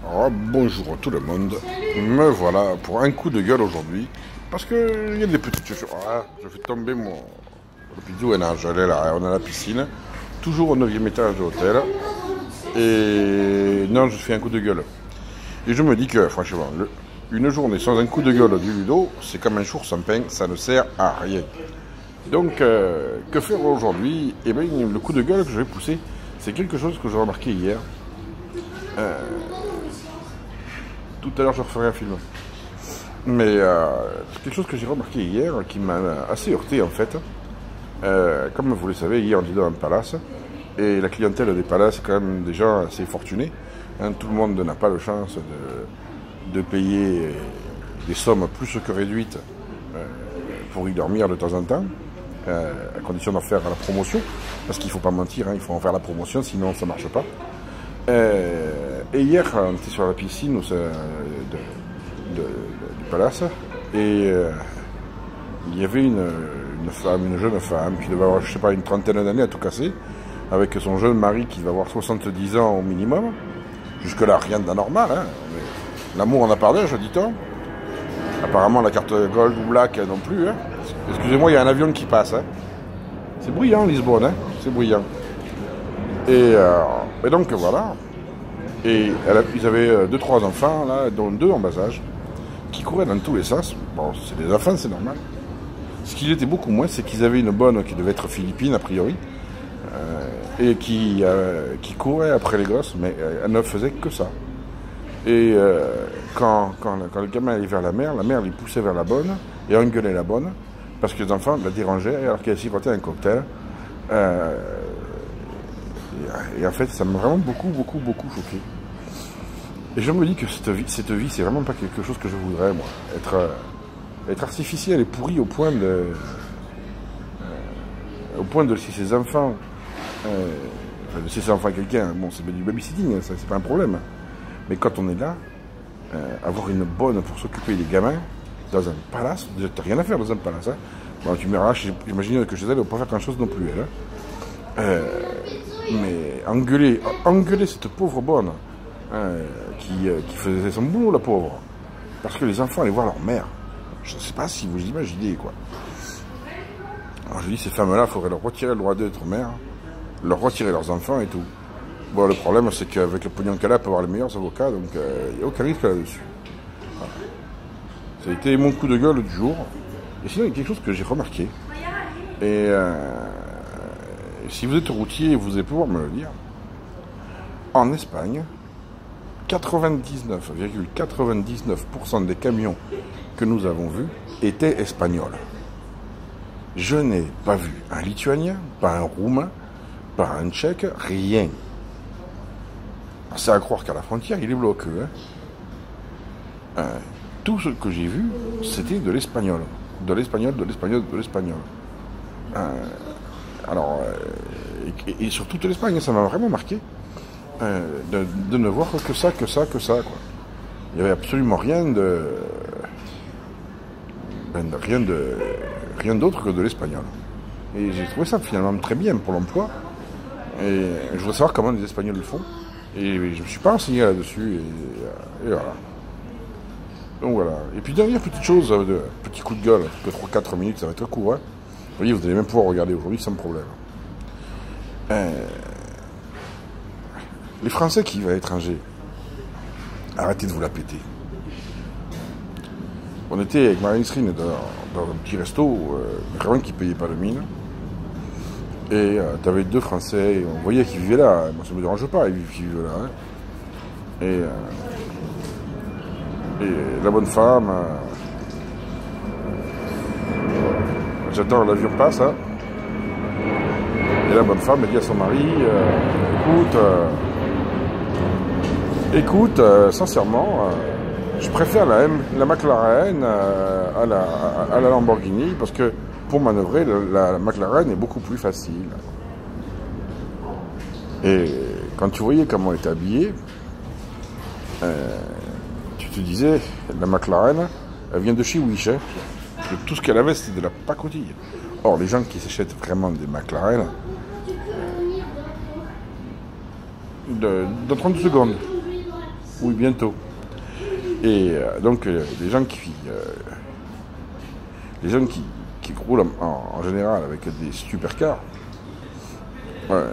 Oh, bonjour à tout le monde. Me voilà pour un coup de gueule aujourd'hui. Parce que il y a des petites choses. Ah, je fais tomber le pizzou et nage. Elle est là, on a la piscine. Toujours au 9e étage de l'hôtel. Et non, je fais un coup de gueule. Et je me dis que, franchement, une journée sans un coup de gueule du Ludo, c'est comme un jour sans pain, ça ne sert à rien. Donc, que faire aujourd'hui? Eh bien, le coup de gueule que je vais pousser, c'est quelque chose que j'ai remarqué hier. Tout à l'heure, je referai un film. Mais quelque chose que j'ai remarqué hier, qui m'a assez heurté en fait. Comme vous le savez, hier on était dans un palace. Et la clientèle des palaces est quand même des gens assez fortunés. Hein, tout le monde n'a pas la chance de payer des sommes plus que réduites pour y dormir de temps en temps. À condition d'en faire la promotion. Parce qu'il ne faut pas mentir, hein, il faut en faire la promotion, sinon ça ne marche pas. Et hier, on était sur la piscine du palace et il y avait une jeune femme qui devait avoir, je sais pas, une trentaine d'années à tout casser, avec son jeune mari qui va avoir 70 ans au minimum. Jusque-là, rien d'anormal. Hein. L'amour, on a parlé, je dis-on. Apparemment, la carte Gold ou Black non plus. Hein. Excusez-moi, il y a un avion qui passe. Hein. C'est bruyant, Lisbonne. Hein. C'est bruyant. Et donc, voilà. Et ils avaient 2-3 enfants, là, dont 2 en bas âge, qui couraient dans tous les sens. Bon, c'est des enfants, c'est normal. Ce qui l'était beaucoup moins, c'est qu'ils avaient une bonne qui devait être philippine, a priori, et qui courait après les gosses, mais elle ne faisait que ça. Et quand le gamin allait vers la mère les poussait vers la bonne, et engueulait la bonne, parce que les enfants la dérangeaient, alors qu'elle sirotait un cocktail. Et en fait, ça m'a vraiment beaucoup choqué. Et je me dis que cette vie, c'est vraiment pas quelque chose que je voudrais, moi. Être artificiel et pourri au point de laisser ses enfants, laisser ses enfants à quelqu'un. Bon, c'est du babysitting, ça, c'est pas un problème. Mais quand on est là, avoir une bonne pour s'occuper des gamins dans un palace, déjà, t'as rien à faire dans un palace. Hein. Bon, tu me diras, j'imagine que chez elle, elle ne va pas faire grand chose non plus, elle. Hein. Mais engueuler cette pauvre bonne qui faisait son boulot, la pauvre, parce que les enfants allaient voir leur mère. Je ne sais pas si vous imaginez, quoi. Alors je dis, ces femmes-là, il faudrait leur retirer le droit d'être mère, leur retirer leurs enfants et tout. Bon, le problème, c'est qu'avec le pognon qu'elle a, elle peut avoir les meilleurs avocats, donc il n'y a aucun risque là-dessus. Voilà. Ça a été mon coup de gueule du jour. Et sinon, il y a quelque chose que j'ai remarqué. Et si vous êtes routier, vous allez pouvoir me le dire. En Espagne, 99,99% des camions que nous avons vus étaient espagnols. Je n'ai pas vu un Lituanien, pas un Roumain, pas un Tchèque, rien. C'est à croire qu'à la frontière, il est bloqué. Hein. Tout ce que j'ai vu, c'était de l'espagnol. De l'espagnol. Alors, et sur toute l'Espagne, ça m'a vraiment marqué de ne voir que ça, quoi. Il n'y avait absolument rien d'autre que de l'espagnol. Et j'ai trouvé ça finalement très bien pour l'emploi. Et je voudrais savoir comment les Espagnols le font. Et je ne me suis pas renseigné là-dessus. Et voilà. Donc voilà. Et puis dernière petite chose, petit coup de gueule, que 3-4 minutes, ça va être court. Hein. Vous voyez, vous allez même pouvoir regarder aujourd'hui sans problème. Les Français qui vivent à l'étranger, arrêtez de vous la péter. On était avec Marie-Nisrine dans un petit resto, vraiment qui ne payait pas de mine. Et tu avais 2 Français, et on voyait qu'ils vivaient là. Moi, ça ne me dérange pas, ils vivent là. Hein. Et la bonne femme, j'adore, l'avion passe. Hein. Et la bonne femme, elle dit à son mari, écoute, sincèrement, je préfère la McLaren à la Lamborghini, parce que pour manœuvrer, la McLaren est beaucoup plus facile. Et quand tu voyais comment elle était habillée, tu te disais, la McLaren, elle vient de chez Wish. Hein. Tout ce qu'elle avait, c'était de la pacotille. Or, les gens qui s'achètent vraiment des McLaren, dans 30 secondes, Oui, bientôt. Et donc, les gens qui roulent en général avec des supercars, ouais,